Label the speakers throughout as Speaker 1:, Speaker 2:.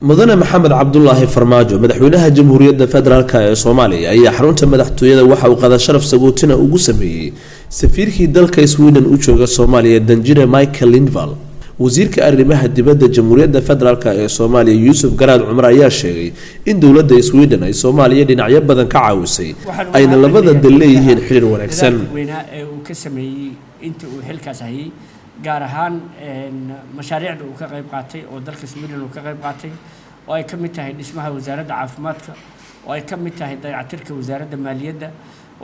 Speaker 1: mudane maxamed cabdullaahi farmaajo madaxweynaha jamhuuriyadda federaalka ee Soomaaliya ayaa xarunta madaxtooyada waxa uu qada sharaf sagootina ugu sameeyay safiirkii dalka Sweden u jooga Soomaaliya Danjire Michael Lindvall. wasiirka arrimaha dibadda jamhuuriyadda federaalka ee Soomaaliya Yuusuf Garaad Cumar ayaa sheegay in dowladda Sweden ay Soomaaliya dhinacyo badan ka caawisay ayna labada dal leeyihiin xiriir wanaagsan
Speaker 2: uu ka sameeyay inta uu xilkaas hayay gaar ahaan mashaariicda uu ka qayb qaatay oo dalka Sweden uu ka qayb qaatay oo ay ka mid tahay dhismaha wasaaradda caafimaadka oo ay ka mid tahay dayactirka wasaaradda maaliyadda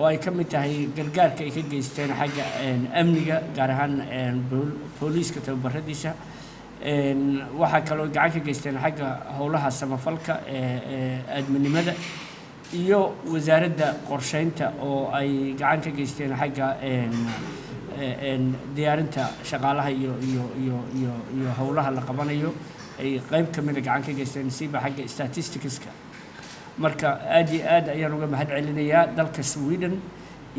Speaker 2: oo ay ka mid tahay gargaarka ay ka geysteen xagga amniga gaar ahaan booliiska tababaradiisa waxa kale oo gacan ka geysteen xagga howlaha samafalka aadminimada iyo wasaaradda qorsheynta oo ay gacan ka geysteen xagga diyaarinta shaqaalaha iyo howlaha la qabanayo ay qayb kamid ah gacan ka geysteen siiba xagga statisticska marka aad iyo aad ayaan uga mahad celinayaa dalka Sweden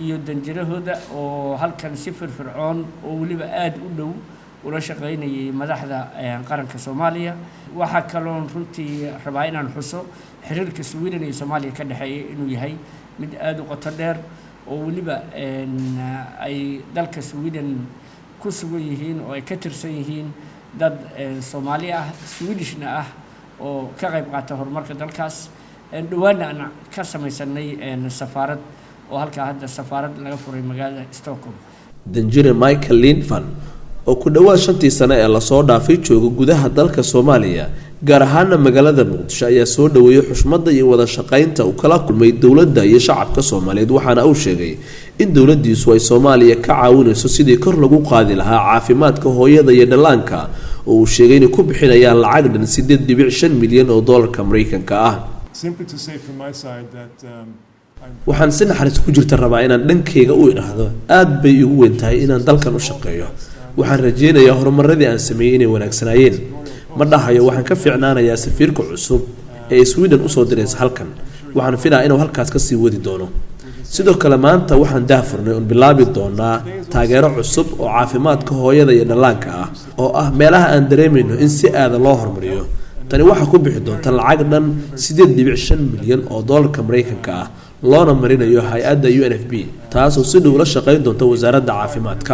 Speaker 2: iyo danjirahooda oo halkan si firfircoon oo waliba aad u dhow ula shaqeynayay madaxda qaranka Soomaaliya waxa kale oo runtii rabaa inaan xuso xiriirka Sweden iyo Soomaaliya ka dhaxeeya inuu yahay mid aad u qoto dheer oo waliba ay dalka Sweden ku sugan yihiin oo ay ka tirsan yihiin dad Soomaali ah Swedishna ah oo ka qayb qaata horumarka dalkaas dhawaana aan ka samaysanay safaarad oo halka hadda safaarad laga furay magaalada Stockholm.
Speaker 1: Danjire Michael Lindvall oo ku dhawaad 5 sano ee la soo dhaafay jooga gudaha dalka Soomaaliya gaar ahaan magaalada Muqdisho ayaa soo dhaweeyay xushmada iyo wada shaqeynta uu kala kulmay dawladda iyo shacabka Soomaaliyeed waxaana uu sheegay in dawladdiisu ay Soomaaliya ka caawinayso sidii kor lagu qaadi lahaa caafimaadka hooyada iyo dhallaanka oo uu sheegay in ku bixinayaan lacag dhan 8.5 milyan oo dollarka Mareykanka ah. waxaan si naxariis ku jirta rabaa inaan dhankeyga u idhaahdo aad bay igu weyn tahay inaan dalkan u shaqeeyo waxaan rajeynayaa horumaradii aan sameeyay inay wanaagsanaayeen ma dhahayo waxaan ka fiicnaanayaa safiirka cusub ee Sweden u soo diraysa halkan waxaan filayaa inuu halkaas ka sii wadi doono sidoo kale maanta waxaan daafurnay oo bilaabi doonaa taageero cusub oo caafimaadka hooyada iyo dhallaanka ah oo ah meelaha aan dareemayno in si aad loo horumariyo tani waxa ku bixi doonta lacag dhan 8.5 milyan oo dollarka Mareykanka ah loona marinayo hay'adda UNFP taas oo si dhow la shaqeyn doonta wasaaradda caafimaadka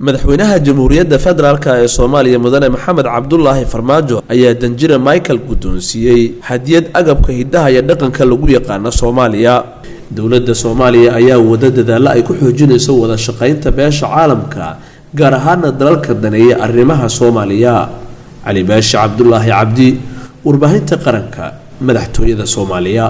Speaker 1: madaxweynaha jamhuuriyadda federaalka ee Soomaaliya mudane maxamed cabdullaahi farmaajo ayaa Danjire Michael guddoonsiiyay hadiyad agabka hidaha iyo dhaqanka lagu yaqaan Soomaaliya dawladda Soomaaliya ayaa wada dadaal ay ku xoojinayso wada shaqeynta beesha caalamka gaar ahaan dalalka daneeya arrimaha Soomaaliya Ali Baashi Cabdullaahi Cabdi warbaahinta qaranka madaxtooyada Soomaaliya.